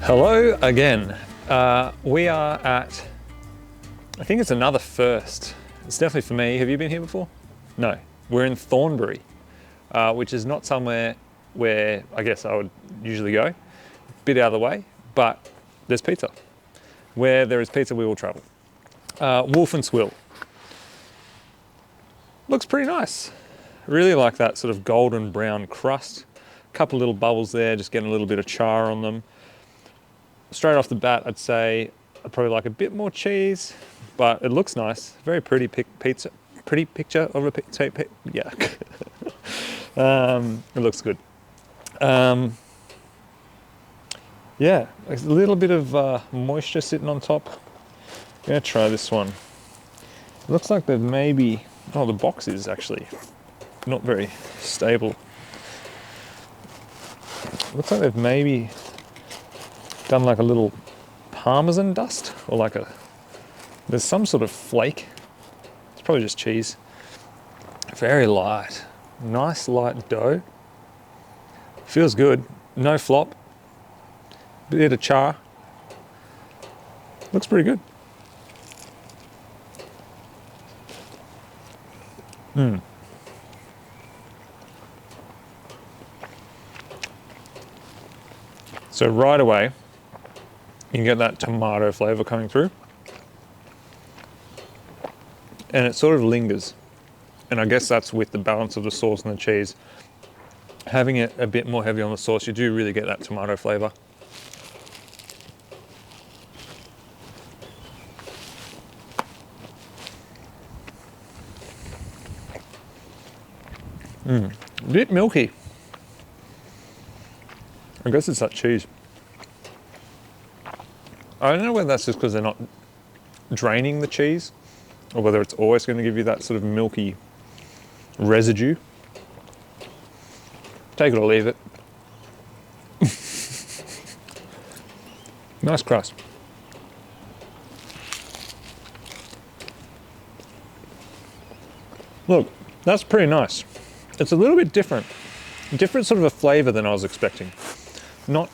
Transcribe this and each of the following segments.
Hello again. We are at, I think it's another first. It's definitely for me. Have you been here before? No. We're in Thornbury, which is not somewhere where I guess I would usually go. A bit out of the way, but there's pizza. Where there is pizza, we will travel. Wolf Swill. Looks pretty nice. Really like that sort of golden brown crust. A couple little bubbles there, just getting a little bit of char on them. Straight off the bat, I'd say I'd probably like a bit more cheese, but it looks nice. Very pretty pizza. Pretty picture of a pizza. Yeah. It looks good. Yeah, a little bit of moisture sitting on top. I'm gonna try this one. It looks like they've maybe, oh, the box is actually not very stable. Looks like they've maybe done like a little Parmesan dust, or like there's some sort of flake. It's probably just cheese. Very light, nice light dough. Feels good, no flop. Bit of char. Looks pretty good. So right away, you can get that tomato flavor coming through. And it sort of lingers. And I guess that's with the balance of the sauce and the cheese. Having it a bit more heavy on the sauce, you do really get that tomato flavor. A bit milky. I guess it's that cheese. I don't know whether that's just because they're not draining the cheese, or whether it's always going to give you that sort of milky residue. Take it or leave it. Nice crust. Look, that's pretty nice. It's a little bit different. Different sort of a flavor than I was expecting. Not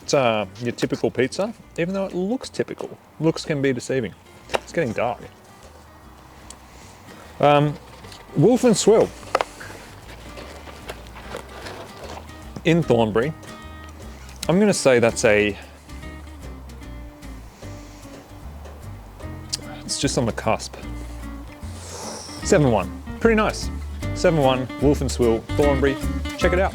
your typical pizza, even though it looks typical. Looks can be deceiving. It's getting dark. Wolf Swill in Thornbury. I'm going to say that's it's just on the cusp. 7-1. Pretty nice. 7-1, Wolf Swill, Thornbury. Check it out.